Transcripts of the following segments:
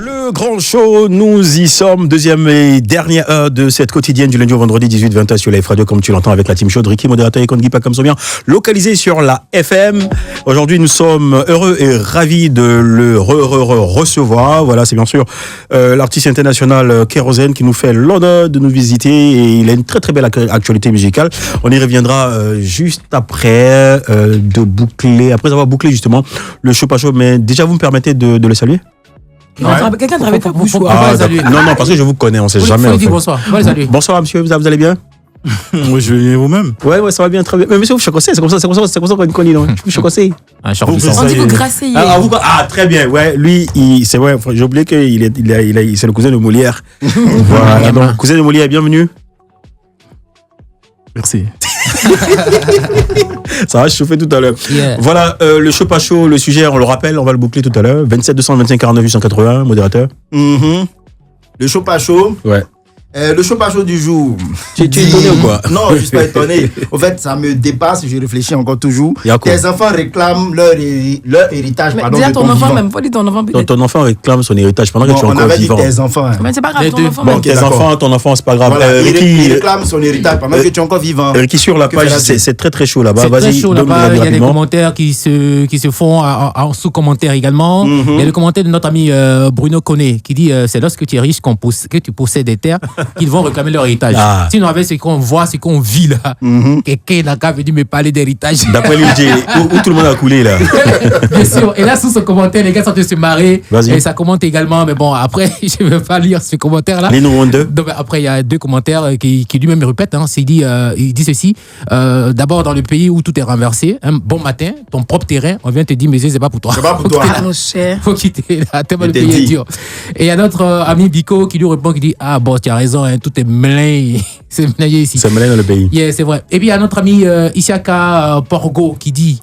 Le grand show, nous y sommes, deuxième et dernière heure de cette quotidienne du lundi au vendredi 18-20 sur Live Radio, comme tu l'entends avec la team show de Ricky, modérateur et Kongi, pas comme ça bien, localisé sur la FM. Aujourd'hui, nous sommes heureux et ravis de le recevoir. Voilà, c'est bien sûr l'artiste international Kérosène qui nous fait l'honneur de nous visiter et il a une très très belle actualité musicale. On y reviendra juste après après avoir bouclé justement le show pas show. Mais déjà, vous me permettez de le saluer? Ouais. Quelqu'un travaille pour vous. Non, parce que je vous connais, on sait jamais. Bonsoir. Bonsoir, monsieur, vous allez bien? Oui, je vais bien vous-même. Ouais, ça va bien, très bien. Mais monsieur, vous chocossez, c'est comme ça qu'on connaît, non? Vous chocossez. On dit vous grassez. Très bien, ouais, lui, c'est vrai, j'ai oublié que c'est le cousin de Molière. Voilà, donc, cousin de Molière, bienvenue. Merci. Ça va chauffer tout à l'heure. Yeah. Voilà, le show pas chaud, le sujet, on le rappelle, on va le boucler tout à l'heure. 27 225 49 881, modérateur. Le show pas chaud. Ouais. Le show pas chaud du jour. Tu es étonné ou quoi? Non, je suis pas étonné. En fait, ça me dépasse, je réfléchis encore toujours. Yako. Tes enfants réclament leur héritage. Mais pardon, dis à de ton ton enfant vivant. même, faut dire ton enfant peut-être. Ton enfant réclame son héritage pendant que tu es On encore avait dit vivant. tes enfants. Hein. Mais c'est pas grave, ton enfant Bon, même. tes d'accord. enfants, ton enfant, c'est pas grave. Voilà, il Ricky, réclame son héritage pendant que tu es encore vivant. Ricky, sur la Que page, fera-t-il? c'est très très chaud là-bas. C'est très Vas-y, chaud donne-nous là-bas. Il y a des rapidement. commentaires qui se font en sous-commentaires également. Il y a le commentaire de notre ami Bruno Koné qui dit c'est lorsque tu es riche que tu possèdes des terres qu'ils vont réclamer leur héritage. Ah. Sinon, avec ce qu'on voit, ce qu'on vit là, quelqu'un n'a qu'à venir me parler d'héritage. D'après lui, où tout le monde a coulé là. Bien sûr. Et là, sous ce commentaire, les gars sont en train de se marrer. Vas-y. Et ça commente également. Mais bon, après, je ne vais pas lire ce commentaire-là. Les nous deux. Donc, après, il y a deux commentaires qui lui-même répètent. Il dit ceci. D'abord, dans le pays où tout est renversé, un bon matin, ton propre terrain, on vient te dire, mais c'est pas pour toi. C'est pas pour toi. Mon cher. Faut quitter là, tellement le Je t'ai pays est dit. dur. Et il y a notre ami Biko qui lui répond, qui dit, ah bon, tu as raison, hein, tout est mêlé. C'est mêlé ici. C'est mêlé dans le pays. Yeah, c'est vrai. Et puis il y a notre ami Isiaka Porgo qui dit,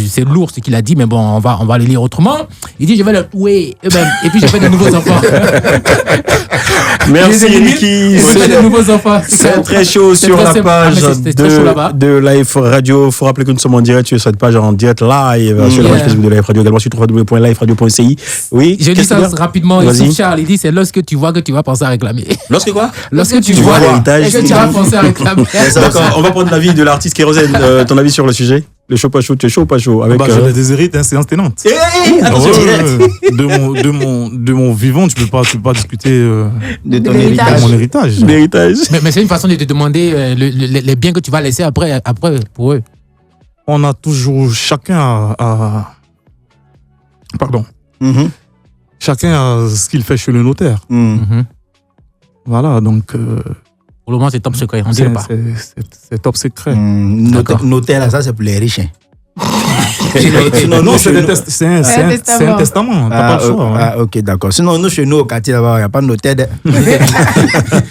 c'est lourd ce qu'il a dit, mais bon, on va le lire autrement. Il dit, je vais le tuer eux-mêmes. Et puis j'ai fait de nouveaux enfants. Merci Je les ai Ricky. J'ai fait de nouveaux enfants. C'est très chaud C'est sur très la simple. page Ah, mais c'est très chaud là-bas. de Live Radio. Il faut rappeler que nous sommes en direct sur cette page en direct live sur la page Facebook de Live Radio, également sur www.liveradio.ci. Oui. Je lis ça rapidement. Vas-y. Ici, Charles, il dit, c'est lorsque tu vois que tu vas penser à réclamer. Lorsque quoi? Lorsque tu vois vois l'héritage. que tu vas penser à réclamer. D'accord, on va prendre l'avis de l'artiste Kérosène. Ton avis sur le sujet? Le show pas chaud, tu es chaud ou pas chaud? Avec, Je les déshérite, hein, séance tenante. attention, De mon vivant, tu peux pas discuter De ton De héritage. de mon héritage. l'héritage. Mais c'est une façon de te demander les biens que tu vas laisser après pour eux. On a toujours chacun pardon. Chacun a ce qu'il fait chez le notaire. Voilà, donc Pour le moment, c'est top secret, on ne dit pas. c'est top secret. Notaire, là, ça, c'est pour les riches. Hein. Non, nous, c'est chez nous- c'est un testament. T'as pas le choix. Ouais. Ok, d'accord. Sinon, nous, chez nous, au quartier, là-bas, il n'y a pas de notaire.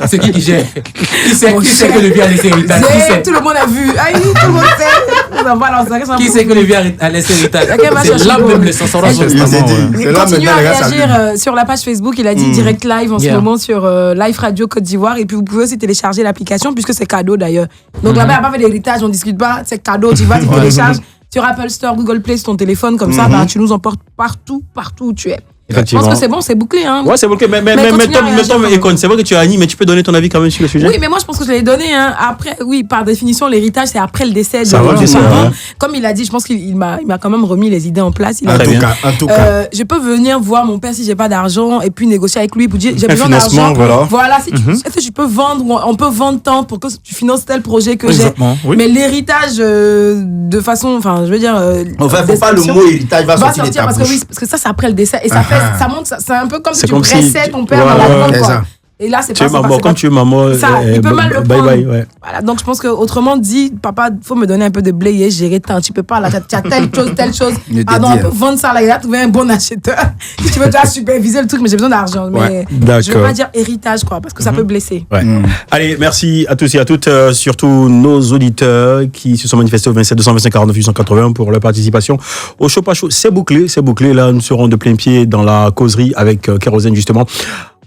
C'est qui gère? Qui sait que le bien a laissé héritage? Qui sait? Tout le monde a vu. Aïe, tout le monde sait. On va lancer ça. Qui sait que le bien a laissé héritage? Quelqu'un va C'est chercher là le- même le sensor Eh, son Il s'est testament. dit. Ouais. C'est là, Continuez à maintenant, les gars, ça réagir sur la page Facebook. Il a dit direct live en ce Yeah. moment sur Live Radio Côte d'Ivoire. Et puis vous pouvez aussi télécharger l'application puisque c'est cadeau d'ailleurs. Donc là-bas, il n'y a pas fait d'héritage, on ne discute pas. C'est cadeau. Tu vas, tu télécharges sur Apple Store, Google Play, sur ton téléphone. Comme ça, bah, tu nous emportes partout où tu es. Je pense Effectivement. que c'est bon, c'est bouclé. Hein. Ouais, c'est bon. Mais continue à réagir Tom quand même. Econ, c'est vrai que tu as Annie, mais tu peux donner ton avis quand même sur le sujet? Oui, mais moi je pense que je l'ai donné. Hein. Après, oui, par définition, l'héritage c'est après le décès de Ça va, nos le décès, parents. ouais. Comme il a dit, je pense qu'il m'a quand même remis les idées en place. Il a En Très tout bien. cas, en tout cas. je peux venir voir mon père si j'ai pas d'argent et puis négocier avec lui pour dire j'ai Un besoin financement, d'argent. voilà. Si est-ce que je peux vendre ou on peut vendre tant pour que tu finances tel projet que j'ai. Exactement, oui. Mais l'héritage de façon, enfin, je veux dire. Enfin, faut pas le description, mot héritage va va sortir de sortir ta parce que bouche. oui, parce que ça c'est après le décès et ça fait, ça montre, c'est un peu comme si C'est tu comme si pressais ton père ouais, dans la ouais, tombe, c'est quoi. ça. Et là c'est Tu es pas ça. maman, comme tu es maman. Ça, il peut mal le bye prendre. bye, ouais. Voilà, donc je pense que autrement dit, papa, faut me donner un peu de blé et gérer tant. Tu peux pas là, tu as telle chose. Je te Pardon, dis, on peut vendre ça là, il a trouvé un bon acheteur. Si tu veux déjà superviser le truc, mais j'ai besoin d'argent. Mais d'accord. je veux pas dire héritage quoi, parce que ça peut blesser. Ouais. Allez, merci à tous et à toutes, surtout nos auditeurs qui se sont manifestés au 27 225 49 880 pour leur participation au show pas chaud. C'est bouclé. Là, nous serons de plein pied dans la causerie avec Kérosène justement.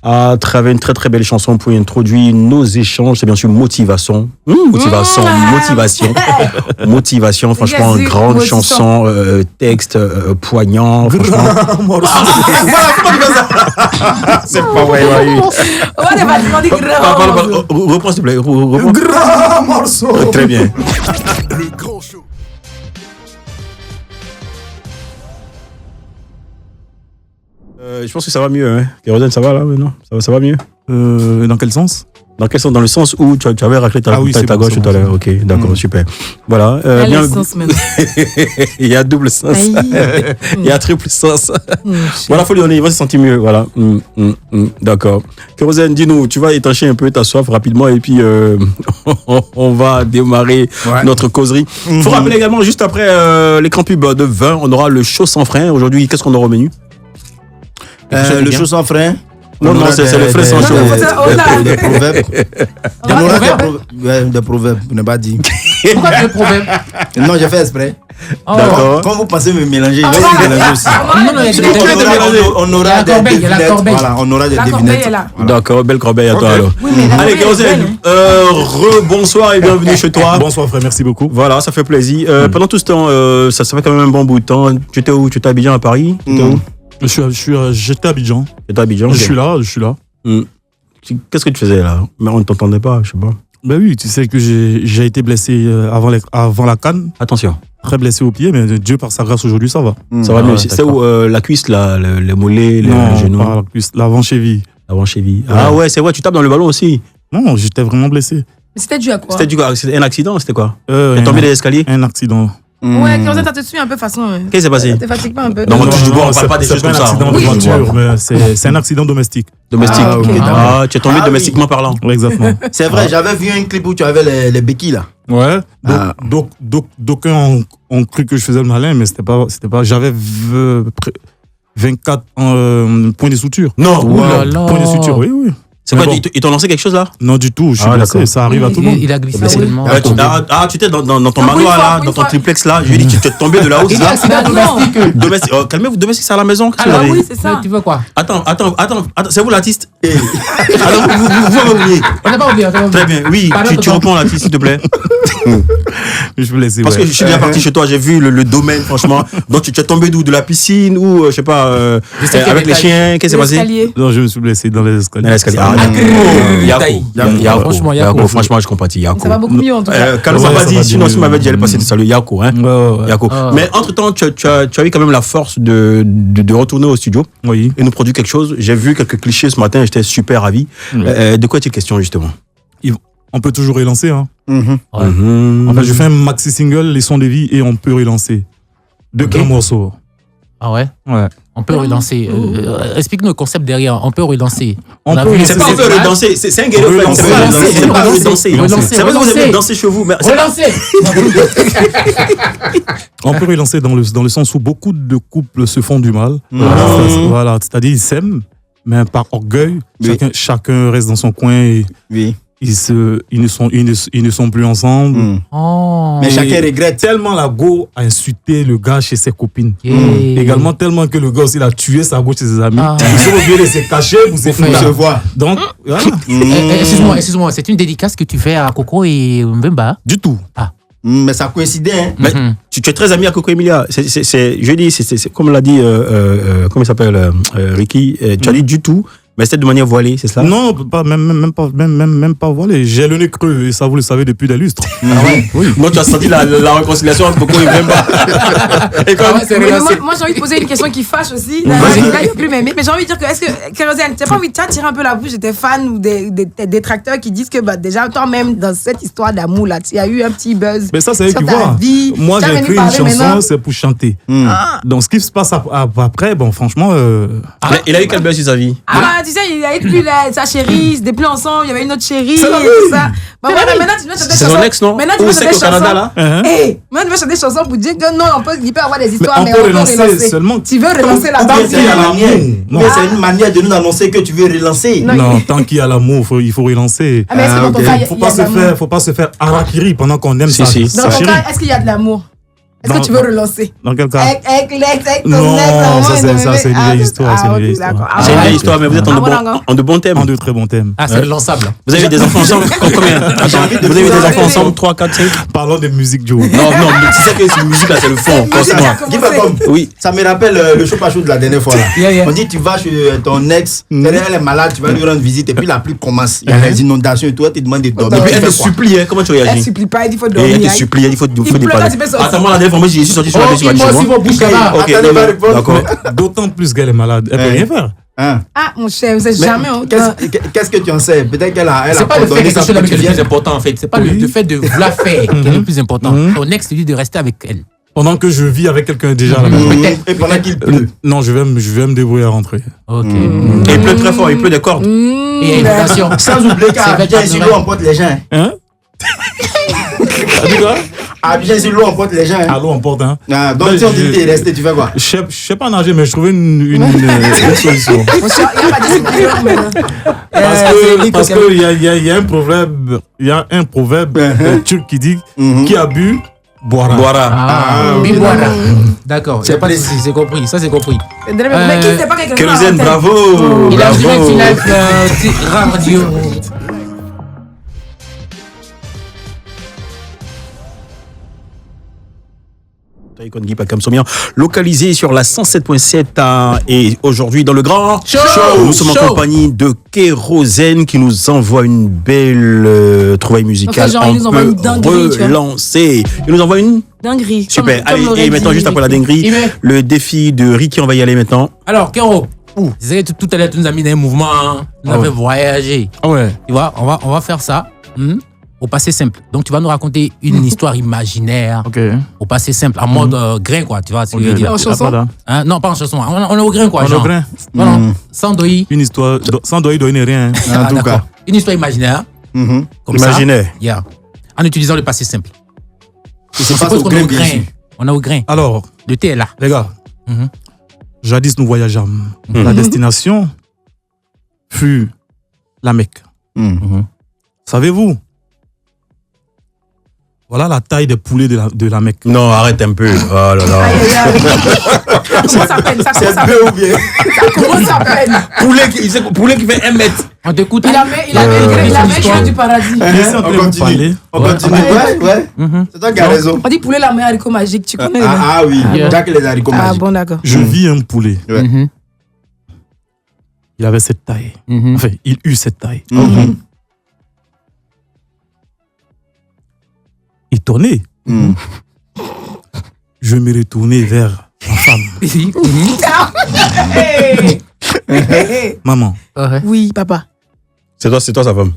à travers une très très belle chanson pour introduire nos échanges. C'est bien sûr motivation. Motivation, franchement, Yes, grande motivation. chanson, texte poignant. Franchement. C'est pas vrai, oui. On est bâtiment des grands. Reprends s'il te plaît. Reprends. Grand morceau. Très bien. Le grand show. Je pense que ça va mieux. Hein. Kérosène, ça va là maintenant? Ça va mieux? Dans quel sens? Dans quel sens? Dans le sens où tu avais raclé ta c'est gauche bon, tout à l'heure. Ok, d'accord, super. Voilà. Il y a bien- le sens maintenant. Il y a double sens. Aïe. Il y a triple sens. Voilà, faut lui donner, il va se sentir mieux. Voilà. D'accord. Kérosène, dis-nous, tu vas étancher un peu ta soif rapidement et puis on va démarrer notre causerie. Faut rappeler également, juste après l'écran pub de 20, on aura le show sans frein. Aujourd'hui, qu'est-ce qu'on aura au menu? Le show sans frein. Non, c'est le frein sans Non, show. non, faut- Des proverbes. On On aura aura des proverbes? des proverbes, pour ne pas dire. Pourquoi tu es le problème? Non, j'ai fait exprès. D'accord. Quand vous pensez me mélanger, je vais voilà. me mélanger aussi. Non, non, il y a des On aura des corbeille, il y a la devinettes. corbeille. Voilà, on aura des La corbeille devinettes. est là. D'accord, belle corbeille à toi alors. Oui, mais la Allez, corbeille est Kérosène, belle, bonsoir et bienvenue chez toi. Bonsoir frère, merci beaucoup. Voilà, ça fait plaisir. Pendant tout ce temps, ça fait quand même un bon bout de temps. Tu étais où? Tu étais à Abidjan, à Paris? Tu étais où? J'étais à Abidjan. Tu étais à Abidjan. Je ok. suis là. Qu'est-ce que tu faisais là? Mais on ne t'entendait pas, je sais pas. Ben oui, tu sais que j'ai été blessé avant la CAN, Attention, très blessé au pied, mais Dieu par sa grâce aujourd'hui ça va. ça va Ah mieux. ouais, C'est d'accord. où la cuisse, là, le mollet, le genou, pas plus l'avant-cheville. l'avant-cheville. Ah ouais, c'est vrai, tu tapes dans le ballon aussi. Non, j'étais vraiment blessé. Mais c'était dû à quoi? C'était un accident, c'était quoi? Euh, T'es tombé un- des escaliers? Un accident. Ouais, Kérosène, t'as te suivi un peu façon. Qu'est-ce qui s'est passé? T'es fatigué pas un peu? Non, on touche du bois, on c'est parle pas des c'est choses pas comme un ça. accident de Oui, voiture, mais c'est un accident domestique. domestique. Ah, ok, Ah, tu es tombé Ah, domestiquement parlant. Ouais, exactement. C'est vrai, j'avais vu un clip où tu avais les béquilles là. Ouais. Ah. D'aucuns ont cru que je faisais le malin, mais c'était pas. J'avais 24 points de suture. Non. Ouh là là. Points de suture, oui, oui. C'est quoi, Mais bon. ils t'ont lancé quelque chose là? Non, du tout, je suis Ah, blessé, d'accord. ça arrive à tout le monde. Il a glissé Blessé. tellement. Tu étais dans ton Non, pour manoir une fois, là, pour dans une ton fois. triplex là. Je lui ai dit, tu es tombé de là-haut. Il dit accident domestique. Domestique. Calmez-vous, domestique, c'est à la maison. Qu'est-ce que Ah vous bah avez? oui, c'est ça. Tu veux quoi? Attends, c'est vous l'artiste? Alors, vous m'oubliez. On n'a pas oublié. Très bien, oui, Pardon, tu reprends l'artiste, s'il te plaît. Je suis blessé. Parce que je suis déjà parti chez toi, j'ai vu le domaine, franchement. Donc, tu es tombé d'où? De la piscine ou, je sais pas, sais quel avec les détail. chiens, qu'est-ce qui s'est passé? L'escalier. Non, je me suis blessé dans les escaliers. Dans l'escalier. Ah, Franchement, Yako. franchement, je comprends. Yako. Ça va beaucoup mieux en tout cas. Quand on Ouais, m'a pas ça dit, va sinon, diminuer. si on m'avait dit, j'allais passer de salut. Yako, hein. Ouais. Yako. Ah. Mais entre-temps, tu as eu quand même la force de retourner au studio Oui. et nous produire quelque chose. J'ai vu quelques clichés ce matin, j'étais super ravi. De quoi est-il question, justement? On peut toujours relancer. Hein. Ouais. En fait, je fais un maxi single, Les Sons de Vie, et on peut relancer. Deux grands morceaux. Ah ouais? Ouais. On peut relancer. Explique-nous le concept derrière. On peut relancer. On a peut vu les C'est pas un peu festivals. redanser, c'est un guerrier. Relancer, C'est pas relancer. redanser. C'est pas que vous avez Relancer. dansé chez vous. Mais c'est pas- Relancer. On peut relancer dans le sens où beaucoup de couples se font du mal. Voilà, c'est-à-dire ils s'aiment, mais par orgueil, Oui. chacun reste dans son coin et Oui. ils ne sont plus ensemble. Oh. Mais Et chacun regrette. Tellement la go a insulté le gars chez ses copines. Yeah. Également tellement que le gars aussi il a tué sa go chez ses amis. Ah. Ils sont obligés de se cacher pour se On se faire. voit. Donc, voilà. Excuse-moi, c'est une dédicace que tu fais à Coco et Mbemba. Du tout. Mais ça coïncidait. Hein. Mais tu es très ami à Coco Emilia. Je dis, c'est comme l'a dit, comment il s'appelle, Ricky. Tu as dit du tout, mais c'était de manière voilée, c'est ça? Non, pas, même pas voilé. J'ai le nez creux et ça vous le savez depuis des lustres. Moi, tu as senti la réconciliation entre Coco et Mbemba. Et comme- Ah ouais, c'est Mais relancé. moi j'ai envie de poser une question qui fâche aussi. Là, il peut plus m'aimer. Mais j'ai envie de dire que, est-ce que, Kérosène, t'as pas envie de tirer un peu la bouche de tes fans ou des détracteurs qui disent que, bah, déjà, toi-même, dans cette histoire d'amour, là, il y a eu un petit buzz. Mais ça, c'est eux sur qui ta voient. vie. Moi, Tu as j'ai venu écrit une parler maintenant. chanson, c'est pour chanter. Ah. Donc, ce qui se passe après, bon, franchement, Il a eu quel buzz sur sa vie? Ah, bah, tu sais, il a eu plus sa chérie, ils étaient plus ensemble, il y avait une autre chérie, et C'est la tout même. ça. Bah, voilà, maintenant, tu vas chanter des C'est son chansons. ex, non? Maintenant, tu Ou vas c'est chanter qu'au des Canada, chansons. là? Hey, maintenant, tu vas chanter des chansons pour dire que non, il peut avoir des histoires, on mais peut on peut relancer relancer. seulement. Tu veux relancer la Ou bien bande. c'est une manière. Non. Mais c'est une manière de nous annoncer que tu veux relancer. Non, non, tant qu'il y a l'amour, il faut relancer. Ah, mais est-ce que dans ton ok. cas, il y a Faut de pas se l'amour? faire, faut pas se faire harakiri pendant qu'on aime Si, sa si. Dans ton chérie. cas, est-ce qu'il y a de l'amour? Est-ce que tu veux relancer? Dans quel cas? Avec ton Non, ex, ça, c'est une vieille histoire. C'est une vieille histoire. D'accord. C'est une vieille histoire, mais vous êtes en de bons thèmes. En de très bons thèmes. Ah, c'est relançable. Vous avez des enfants ensemble? Combien? Attends, vous avez des enfants ensemble? 3, 4, 5? Parlons de musique, Joe. Non, mais c'est ça que c'est une musique là, c'est le fond. Pense-moi. Guy Pacom, Oui. ça me rappelle le show pas chaud de la dernière fois. Là. Yeah. On dit tu vas chez ton ex, elle est malade, tu vas lui rendre visite et puis la pluie commence. Il y a les inondations et toi tu demandes de dormir. Et puis elle Tu te fais quoi? supplie, hein, comment tu Elle réagis? supplie pas, il dit faut Et dormir. elle te supplie, il faut Il pleut dépanner. quand tu fais sortir. Attends, moi la dernière fois, moi j'ai suis sorti sur la Oh, dessus. moi aussi, vos bouches là-bas. Ok, Attendez, non, pas répondre. d'accord. D'autant plus qu'elle est malade. Elle peut rien faire. Hein? Ah, mon cher, vous savez Mais jamais. Qu'est-ce que tu en sais? Peut-être qu'elle a C'est pas le fait pardonné quelque sans chose que qui tu est le viennes. plus important en fait. C'est pas le fait de vouloir faire qui est le plus important. Ton ex te dit de rester avec elle. Pendant que je vis avec quelqu'un déjà à la maison. Et pendant qu'il pleut. Non, je vais me débrouiller à rentrer. Ok. Et il pleut très fort, il pleut des cordes. Et il y a une invitation. Sans oublier qu'à C'est Abidjan, fait ici, de l'eau emporte les gens. Hein? T'as dit quoi? À Abidjan, ici, l'eau emporte les gens. Allô, on porte, hein? Ah, donc si on dit de rester, tu fais quoi? Je sais pas nager, mais je trouvais une solution. Mon cher, il n'y a pas de discipline maintenant. Parce que il y a un proverbe turc qui dit qui a bu boira. Boira. Ah, oui, Biboara. D'accord, C'est c'est pas de précis. souci, c'est compris. Ça, c'est compris. Mais qui c'est pas quelqu'un qui Kérosène, a bravo. Il a joué une Bravo. finale radio. Taïkon Guy Pacam Somian, localisé sur la 107.7 et aujourd'hui dans le grand Show. Nous sommes en Show. compagnie de Kérosène qui nous envoie une belle trouvaille musicale. En fait, genre, il nous envoie une dinguerie, tu vois. relancer. Il nous envoie une Dinguerie. super. Comme Allez, l'aurait et maintenant dit juste après la dinguerie, Il met. le défi de Ricky, on va y aller maintenant. Alors, Kéro, tout à l'heure, tu nous as mis dans un mouvement, hein. Tu nous as fait voyager. Ah ouais. Tu vois, on va faire ça au passé simple. Donc, tu vas nous raconter une histoire imaginaire Ok. au passé simple, en mode grain, quoi. Tu vois ce que je veux dire. En chanson. Voilà. Hein? Non, pas en chanson. On est au grain, quoi. On est au genre. grain. Voilà. Sans doï. Une histoire sans doigt donner rien. Hein. En tout d'accord. cas. Une histoire imaginaire. Mhm. Comme Imaginaire. ça. Yeah. En utilisant le passé simple. Il se On passe suppose au qu'on est grain, au bien grain. sûr. On est au grain. Alors, Le thé est là. les gars, Mhm. jadis nous voyageâmes. La destination fut la Mecque. Mhm. Savez-vous? Voilà la taille des poulets de la Mecque. Non, arrête un peu. Oh là là. Aïe, aïe, aïe. Ça commence à peine. Ça C'est commence à peu peine. ou bien? Ça commence à peine. Poulet qui fait 1 mètre. On t'écoute. Il a mis grain du paradis. Laissez On entrer vous continue. parler. On continue. Ouais. C'est toi qui as raison. On dit poulet la meilleure haricot magique. Tu connais les mecs. Ah oui, Yeah. Jack et les haricots Ah magiques. bon, d'accord. Je vis un poulet. Ouais. Mhm. Il avait cette taille. Mhm. Enfin, il eut cette taille. Mhm. Étonné, Mhm. je me retournai vers ma femme. Hey. Hey. Maman, Oui, papa. C'est toi sa femme.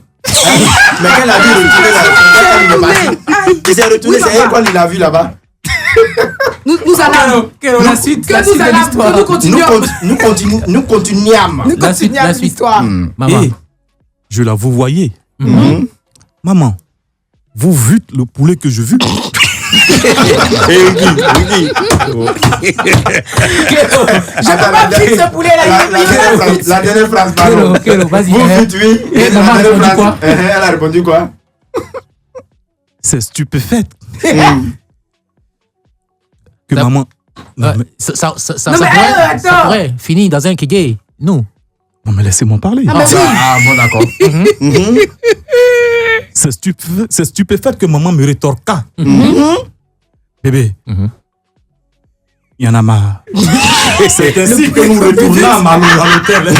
Mais quand il a vu retourner là, il s'est retourné, Oui, c'est elle papa. quand il a vu là-bas. Nous allons. La suite, Que nous allons. Que nous Nous continuons. nous continuions. Nous La suite, continuons la suite. l'histoire. Maman. et je la vous voyais. Mhm. Maman, vous vûtes le poulet que je vis. Et Ricky. Je peux pas vite ce poulet là. La dernière phrase, pardon. Kéro, vas-y. Vous hein. dites oui. Et Et la maman a dernière répondu phrase, quoi? elle a répondu quoi? C'est stupéfaite Mhm. que Ça- maman. Non, Ouais, mais, Non, mais, ça attends. pourrait finir dans un kigé. Nous. non, mais laissez-moi parler. Ah, mais oui. Ah bon, d'accord. Mhm. C'est stupéfaite que maman me rétorqua. Bébé, Mhm. il y en a marre. C'est ainsi que nous retournâmes à l'hôtel.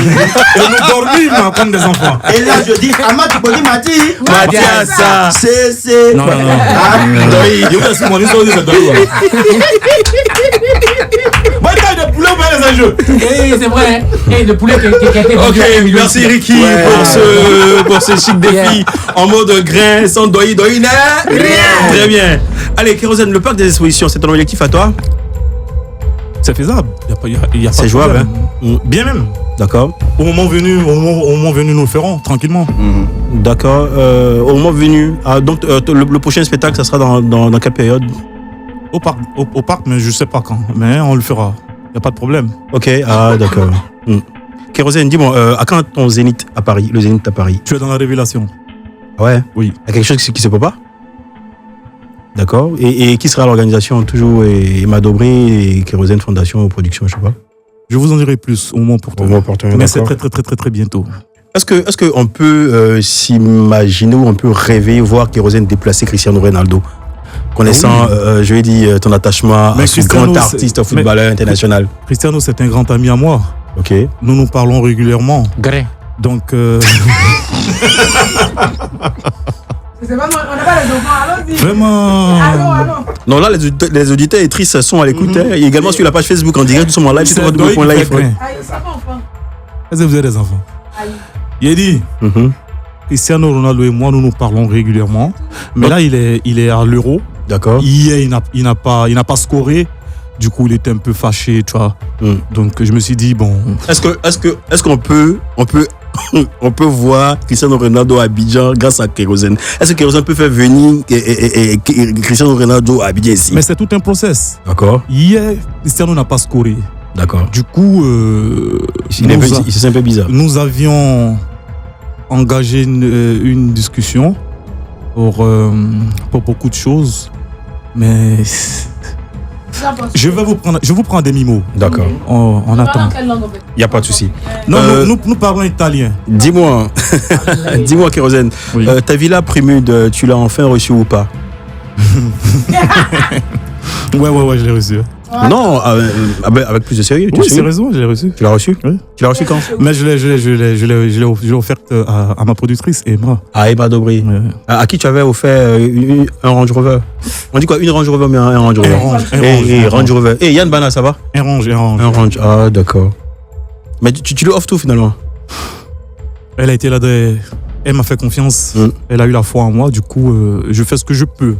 Et nous dormîmes comme des enfants. Et là, je dis, Ama, tu peux dire Mati? Mathias. C'est. Non, non, non. Ah, Je vous laisse mon histoire de cette dame. Moi, taille de poulet ou bien les enjeux? C'est vrai. Et le poulet qui a été Ok, vendu à 1 million. merci Ricky Ouais. pour ce chic défi en mode grain, sans doigt, rien. Très bien. Allez, Kérosène, le parc des expositions, c'est ton objectif à toi? C'est faisable. Il y a pas C'est de jouable, problème. Bien même. D'accord. Au moment venu, nous le ferons tranquillement. D'accord. Au moment venu, donc le prochain spectacle, ça sera dans quelle période? Au parc, mais je sais pas quand. Mais on le fera. Il n'y a pas de problème. Ok, d'accord. Kérosène, dis-moi, à quand ton Zénith à Paris, le Zénith à Paris? Tu es dans la révélation. Ouais. Oui. Il y a quelque chose qui se peut pas? D'accord. Et qui sera l'organisation? Toujours Emma Dobré et Kérosène Fondation Production, je sais pas. Je vous en dirai plus au moment opportun. Au moment opportun, Mais c'est d'accord. très bientôt. Est-ce qu'on peut s'imaginer ou on peut rêver, voir Kérosène déplacer Cristiano Ronaldo? Connaissant, je vais dire, ton attachement Mais à ce Cristiano, grand artiste footballeur international. Cristiano, c'est un grand ami à moi. Ok. Nous nous parlons régulièrement. Gré. Donc, C'est pas, on n'a pas les enfants, allons-y. vraiment. Allons. Non, là, les auditeurs et tristes sont à l'écoute. Hein. Et également sur la page Facebook en direct, nous sommes en live sur votre groupe en live. Aïe, Aïe, c'est pas enfin. est-ce que vous avez des enfants? Aïe. Il a dit, Mhm. Cristiano Ronaldo et moi, nous nous parlons régulièrement. Mais là, il est à l'Euro. D'accord. Hier, il n'a pas scoré. Du coup, il était un peu fâché, tu vois. Mm. Donc, je me suis dit, bon, Est-ce qu'on peut on peut voir Cristiano Ronaldo à Abidjan grâce à Kérosène? Est-ce que Kérosène peut faire venir et Cristiano Ronaldo à Abidjan ici? mais c'est tout un process. D'accord. Hier, Cristiano n'a pas scoré. D'accord. Du coup, C'est un peu bizarre. nous avions engagé une discussion pour beaucoup de choses. Mais je vous prends des mimos. D'accord. On attend. Quelle langue, en fait? Il n'y a pas de souci. Non, Euh, nous parlons italien. Dis-moi, dis-moi Kérosène, Oui. ta villa Prémude, tu l'as enfin reçue ou pas? Ouais, je l'ai reçu. Non, avec plus de sérieux. tu Oui, es c'est sérieux? raison, je l'ai reçu. Tu l'as reçue? Oui. Tu l'as reçue quand? Mais je l'ai offerte à ma productrice, Emma. À Emma Dobré. Ouais. À qui tu avais offert un Range Rover? On dit quoi? Une Range Rover, mais un Range Rover. Range Rover. Et Yann Bana, ça va? Un range. Un Range. Ah, d'accord. Mais tu lui offres tout finalement? Elle a été là, elle m'a fait confiance. Mm. Elle a eu la foi en moi. Du coup, je fais ce que je peux.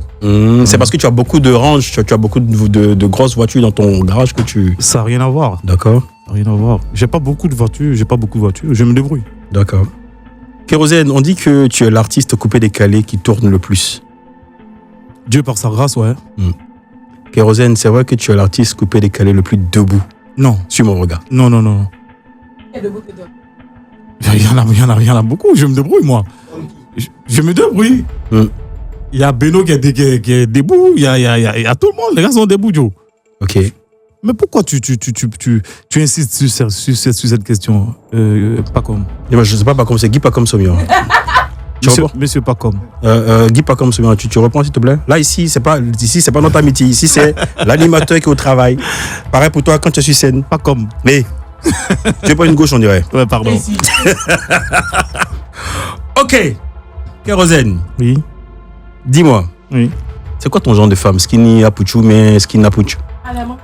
C'est parce que tu as beaucoup de Range, tu as beaucoup de grosses voitures dans ton garage que tu... Ça n'a rien à voir. D'accord. Rien à voir. J'ai pas beaucoup de voitures. Je me débrouille. D'accord. Kérosène, on dit que tu es l'artiste coupé-décalé qui tourne le plus. Dieu par sa grâce, ouais. Kérosène, c'est vrai que tu es l'artiste coupé-décalé le plus debout. Non. Suis mon regard. Non. Il y a de beaucoup de- Il y en a beaucoup. Je me débrouille, moi. Je me débrouille. Mm. Il y a Beno qui est debout. Il y a tout le monde. Les gars sont debout, Joe. Ok. Mais pourquoi tu insistes sur cette question pas comme. Et moi, je ne sais pas comme c'est Guy pas comme Somion. Tu reprends Monsieur pas comme. Guy pas comme Somion, tu reprends s'il te plaît. Là ici c'est pas notre amitié, ici c'est l'animateur qui est au travail. Pareil pour toi quand tu es sur scène. Pas comme. Mais tu es pas une gauche on dirait. Ouais, pardon. Ici. Ok. Kérosène, Oui. dis-moi, Oui. c'est quoi ton genre de femme? Skinny Apuchu mais skinny Apuchu? Allez, moi,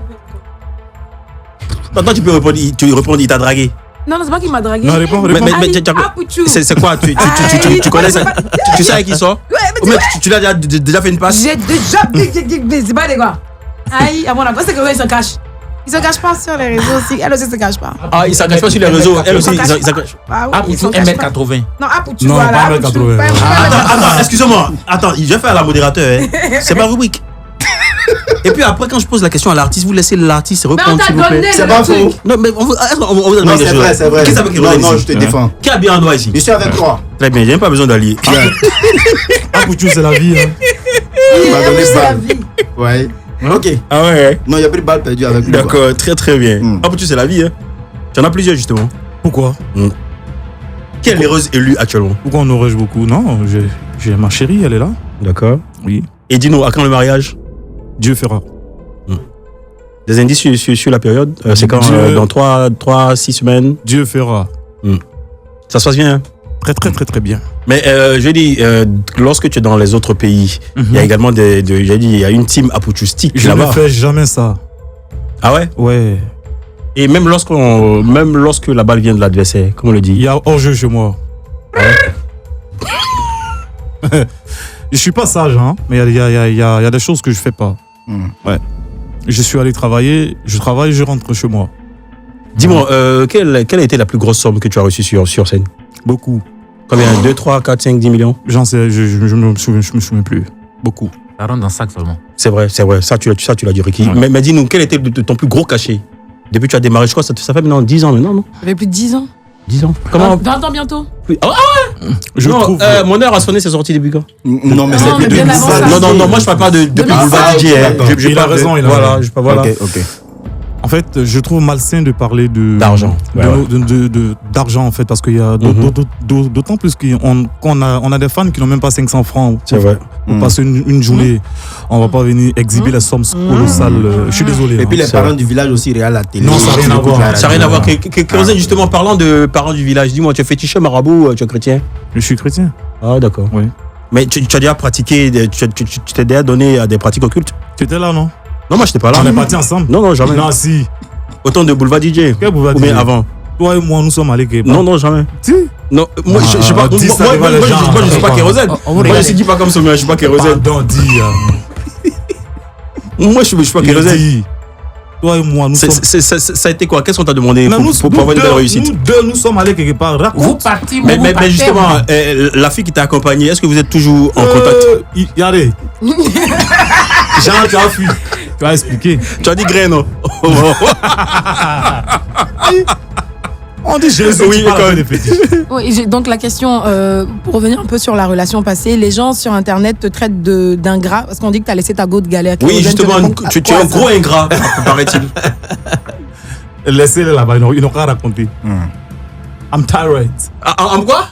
Maintenant tu peux répondre, il t'a dragué. non, c'est pas qu'il m'a dragué. Non, réponds. Mais Aïe, tu- ah, Pouchou. C'est quoi? Tu connais ça? Tu sais avec qui il sort? Mais tu l'as déjà fait une passe? J'ai déjà. C'est pas des gars. Aïe, à mon avis, c'est que il se cache. Il se cache pas sur les réseaux aussi. Elle aussi se cache pas. Ah, il s'engage pas sur les réseaux. Elle aussi, il s'engage. Ah oui, Ah, il se pour cache pas. 1m80. Non, ah, Pouchou, Non, voilà. pas Ah, 1m80. Pouchou, pas 1m80. Attends, excusez-moi. Attends, je vais faire la modérateur. Hein. C'est ma rubrique. Et puis après, quand je pose la question à l'artiste, vous laissez l'artiste Mais on répondre, t'a s'il vous plaît. donné C'est le pas truc. faux. Non, mais on vous a Non, demandé c'est quelque vrai, chose. c'est vrai. Qui s'appelle Non, Kérosène non, ici? je te défends. Qui a bien un doigt ici? Je suis avec toi. Très bien, j'ai même pas besoin d'allier. Ah, Pouchou, c'est la vie. Hein. Il m'a donné C'est la balle. vie. Ouais. Ok. Ah ouais. Non, il y a plus de balle perdue avec lui. quoi. D'accord, très bien. Ah, pour tu c'est la vie, hein. Tu en as plusieurs justement. Pourquoi Quelle est l'heureuse élue actuellement? Pourquoi on aurait beaucoup? Non, j'ai ma chérie, elle est là. D'accord. Oui. Et dis-nous, à quand le mariage? Dieu fera. Des indices sur la période? C'est quand? Dieu- Dans 3-6 semaines? Dieu fera. Ça se passe bien, hein? Très bien. Mais je dis, lorsque tu es dans les autres pays, il y a également il y a une team apuchustique Je ne là-bas. fais jamais ça. Ah ouais? Ouais. Et même lorsque la balle vient de l'adversaire, comme on le Il dit. y a hors-jeu chez moi. Je suis pas sage, hein, mais il y a des choses que je fais pas. Ouais. Je suis allé travailler, je travaille, je rentre chez moi. Dis-moi, quelle a été la plus grosse somme que tu as reçue sur scène? Beaucoup. Combien? 2, 3, 4, 5, 10 millions? J'en sais, je me souviens plus. Beaucoup. Ça rentre dans le sac seulement. C'est vrai. Ça, tu l'as dit, Ricky. Ouais. Mais dis-nous, quel était ton plus gros cachet? Depuis que tu as démarré, je crois, ça fait maintenant 10 ans maintenant, non? Ça fait plus de 10 ans. 10 ans. Comment 20 ans bientôt. Je non, trouve. mon heure a sonné, c'est sorti début quand Non, mais Non, c'est mais bien avant ça. Non, moi je parle pas depuis 2005. Boulevard DJ. D'accord. Il a raison, il a Voilà, raison. je sais pas, voilà. Ok. En fait, je trouve malsain de parler D'argent. Ouais, d'argent en fait, parce qu'il y a d'autant plus qu'on a des fans qui n'ont même pas 500 francs C'est vrai. pour passer une journée. On va pas venir exhiber les sommes colossales. Je suis désolé. Et puis les c'est parents vrai. du village aussi regardent la télé. Non, ça n'a rien à voir. Ça n'a rien à voir. Kérosène, justement, parlant de parents du village, dis-moi, tu es féticheur marabout, tu es chrétien? Je suis chrétien. Ah, d'accord. Oui. Mais tu as déjà pratiqué, tu t'es déjà donné à des pratiques occultes? Tu étais là, non? Non, moi je n'étais pas là. On est partis ensemble. Non, jamais. Non, si. Autant de Boulevard DJ. Quel Boulevard Ou bien DJ? avant? Toi et moi, nous sommes allés quelque part. Non, jamais. Si. Non, moi je suis pas. dis ça devant les gens. Moi je suis pas Kérosène. On Moi je dis pas comme ça, mais je suis pas Kérosène. Pardon, dis. Moi je suis pas Kérosène. Dis. Toi et moi, nous sommes. Ça a été quoi? Qu'est-ce qu'on t'a demandé Non, pour avoir une belle réussite? Nous deux, nous sommes allés quelque part. Vous Raconte. partez, Mais justement, la fille qui t'a accompagné, est-ce que vous êtes toujours en contact? Regardez. Jean, tu as fui. Tu as expliqué. Tu as dit grain, non? On dit Jésus, Oui, tu parles quand avec même. des fétiches. Oui, donc la question, pour revenir un peu sur la relation passée, les gens sur Internet te traitent d'ingrat parce qu'on dit que tu as laissé ta go de galère. Oui, Kérosène te justement, répond, tu es quoi, un ça gros ingrat, paraît-il. Laissez-les là-bas, ils n'ont qu'à raconter. I'm tired. En quoi?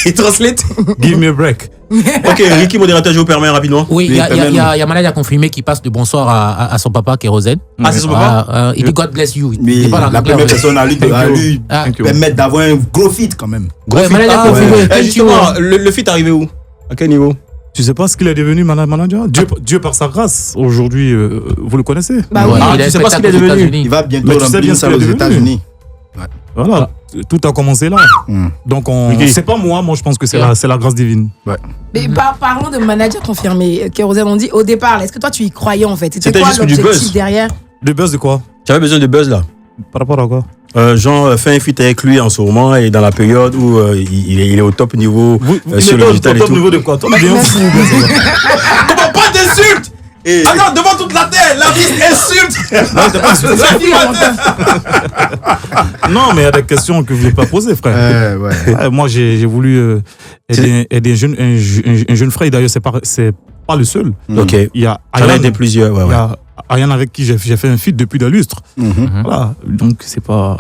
Il translate. Give me a break. Ok, Ricky, modérateur, je vous permets rapidement. Oui, il y a Malade à confirmer qui passe de bonsoir à son papa, Kérosène. Ah, c'est son papa? Il dit God bless you. Mais Il parle en la anglais, première en fait. personne à lui Ah, permettre d'avoir un gros feat quand même. Gros Ouais, feat. Malade a Ah, confirmé. ouais. Thank you. Justement, le feat est arrivé où? À quel niveau? Tu sais pas ce qu'il est devenu, manager? Dieu par sa grâce, aujourd'hui, vous le connaissez. Bah oui. Ah, il tu est sais pas ce qu'il est spectacle aux devenu. États-Unis. Il va bientôt Mais tu sais remplir bien une ce salle qu'il aux est devenu. États-Unis. Voilà, tout a commencé là. Donc, Ok. c'est pas moi je pense que c'est la grâce divine. Mais parlons de manager confirmé. Kérosène, on dit au départ, est-ce que toi tu y croyais en fait? C'était quoi juste du l'objectif buzz. derrière? Le buzz de quoi? J'avais besoin de buzz là. Par rapport à quoi? Jean fait un feat avec lui en ce moment et dans la période où il est au top niveau sur le digital et top tout. niveau de quoi? Toi, bien fou. Comment pas d'insulte? Ah non, devant toute la terre, l'artiste insulte. Non, mais il y a des questions que vous n'avez pas posées, frère. Moi, j'ai voulu aider un jeune frère. D'ailleurs, c'est pas le seul. Ok. Il y a J'en ai Ayane, aidé plusieurs, ouais. il y a Ayane avec qui j'ai fait un feat depuis des lustres. Voilà. Donc, c'est pas.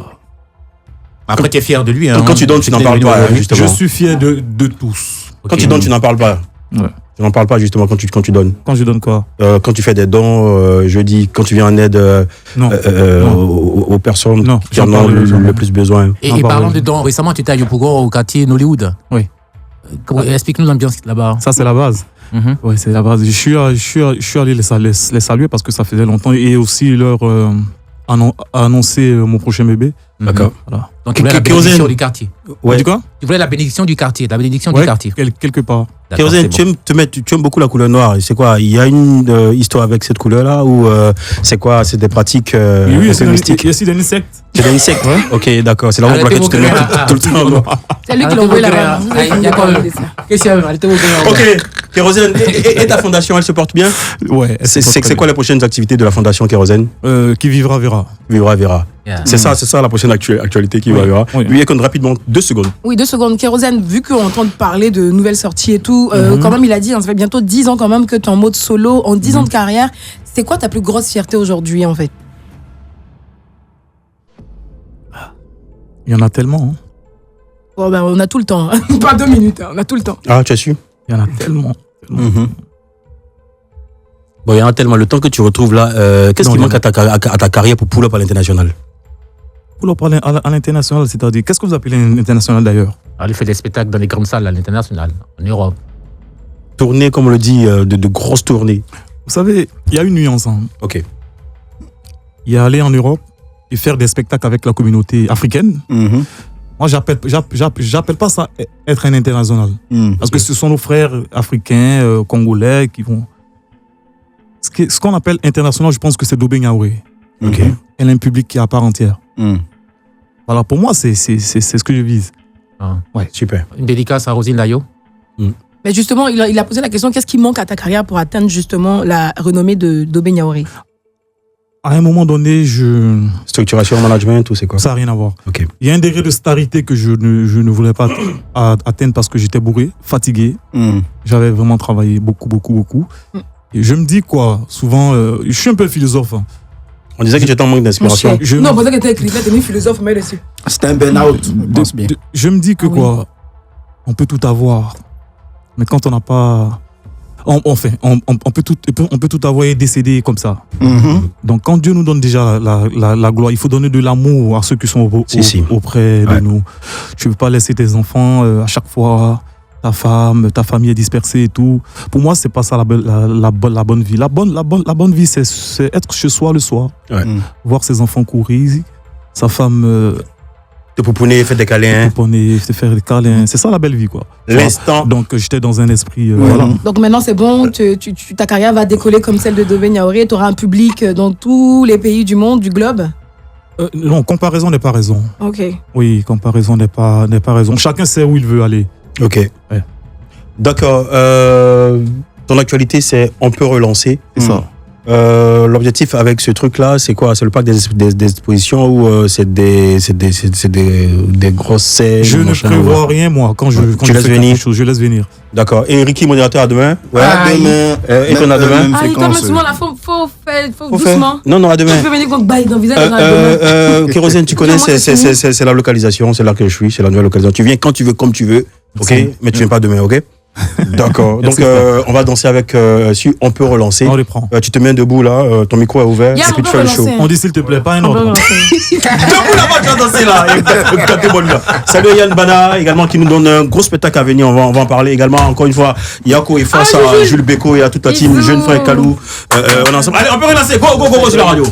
Après, tu es fier de lui. Hein. Quand tu donnes, tu n'en parles pas, justement. Je suis fier de tous. Quand tu donnes, tu n'en parles pas. Ouais. Tu n'en parles pas justement quand tu donnes. Quand je donne quoi? Quand tu fais des dons, je dis, quand tu viens en aide Non. aux personnes Non, qui en j'en ont parle, j'en le parle. plus besoin. Et Non, parlant pardon. dedans, récemment, tu étais à Yopougon au quartier Nollywood. Oui. Explique-nous l'ambiance là-bas. Ça, c'est la base. Mhm. Ouais, c'est la base. Je suis allé les saluer parce que ça faisait longtemps et aussi leur annoncer mon prochain bébé. D'accord. Voilà. Donc, tu voulais la Kérosène. bénédiction du quartier. Ouais. Tu dis quoi? Tu voulais la bénédiction du quartier. La bénédiction du Ouais, quartier. quelque part. D'accord, Kérosène, c'est tu aimes beaucoup la couleur noire. C'est quoi? Il y a une histoire avec cette couleur-là ou c'est quoi? C'est des pratiques Oui, un peu mystiques? il y a aussi des insectes. C'est des insectes. Ok, d'accord. C'est la raison pour laquelle tu te mets tout le temps en noir. C'est lui qui Arrêtez l'a envoyé vos là-bas. grès, hein. Il y a quoi, Qu'est-ce qu'il y a? Arrêtez vos grès. Ok, Kérosène. Et ta fondation, elle se porte bien? Ouais. C'est quoi les prochaines activités de la fondation Kérosène? Qui vivra verra. Vivra verra. Yeah. C'est ça la prochaine actualité qui Oui, va verra. oui. Lui, écoute rapidement, 2 secondes. Oui, 2 secondes. Kérosène, vu qu'on entend parler de nouvelles sorties et tout, quand même, il a dit, hein, ça fait bientôt 10 ans quand même que tu es en mode solo, en 10 ans de carrière. C'est quoi ta plus grosse fierté aujourd'hui, en fait? Il y en a tellement. Hein. Bon, ben, on a tout le temps. Hein. Pas 2 minutes, hein, on a tout le temps. Ah, tu as su? Il y en a tellement. Bon, il y en a tellement. Le temps que tu retrouves là, qu'est-ce Non, qui il y manque à ta carrière pour pull up à l'international? Pour parler à l'international, c'est-à-dire, qu'est-ce que vous appelez l'international d'ailleurs? Alors, il fait des spectacles dans les grandes salles à l'international, en Europe. Tourner, comme on le dit, de grosses tournées. Vous savez, il y a une nuance. Hein. Ok. Il y a aller en Europe et faire des spectacles avec la communauté africaine. Moi, j'appelle pas ça être un international. Parce que ce sont nos frères africains, congolais qui vont. Ce qu'on appelle international, je pense que c'est Dobé Niaouré. Ok. Elle a un public qui est à part entière. Voilà, pour moi, c'est ce que je vise. Ah. Ouais, super. Une dédicace à Rosine Layo. Mais justement, il a posé la question, qu'est-ce qui manque à ta carrière pour atteindre justement la renommée de Dobé Niaouré? à un moment donné, Structuration, management, tout c'est quoi? ça n'a rien à voir. Ok. Il y a un degré de starité que je ne voulais pas atteindre parce que j'étais bourré, fatigué. J'avais vraiment travaillé beaucoup. Et je me dis quoi, souvent, je suis un peu philosophe. Hein. On disait que j'étais en manque d'inspiration. Non, on pensait que t'étais écrivain, t'es une philosophe, mais dessus. C'était un burn-out. Je pense bien. Je me dis que quoi, on peut tout avoir, mais quand on n'a pas... on peut tout avoir et décéder comme ça. Donc quand Dieu nous donne déjà la gloire, il faut donner de l'amour à ceux qui sont auprès de nous. Tu ne peux pas laisser tes enfants à chaque fois, ta femme, ta famille est dispersée et tout. Pour moi, c'est pas ça la bonne vie. La bonne vie, c'est être chez soi le soir, voir ses enfants courir, sa femme... te pouponner, faire des câlins. Te faire des câlins. C'est ça la belle vie, quoi. L'instant. Donc, j'étais dans un esprit. Voilà. Donc, maintenant, c'est bon. Ta carrière va décoller comme celle de Dove Niaouré. Tu auras un public dans tous les pays du monde, du globe. Non, comparaison n'est pas raison. Ok. Oui, comparaison n'est pas raison. Chacun sait où il veut aller. Ok. Ouais. D'accord. Ton actualité, c'est on peut relancer. C'est ça. L'objectif avec ce truc-là, c'est quoi? C'est le parc des expositions ou c'est des grosses scènes? Je ne prévois rien, moi, quand je fais quelque chose, je laisse venir. D'accord. Et Ricky, modérateur, à demain? Ouais, à demain. Et qu'on a demain? Comme souvent, là, faut doucement. Non, à demain. Tu peux venir contre bail dans le visage demain. Kérosène, tu connais, c'est la localisation, c'est là que je suis, c'est la nouvelle localisation. Tu viens quand tu veux, comme tu veux, ok? Mais tu viens pas demain, ok? D'accord. Donc on va danser avec si on peut relancer. On les prend. Tu te mets debout là, ton micro est ouvert et puis tu fais le show. On dit s'il te plaît, pas un ordre. Debout là-bas, tu vas danser là. Salut Yann Bana également qui nous donne un gros spectacle à venir. On va en parler également. Encore une fois, Yako et face à Jules Beko et à toute la team, Jeune Frère Kalou. On est ensemble. Allez, on peut relancer. Go sur la radio.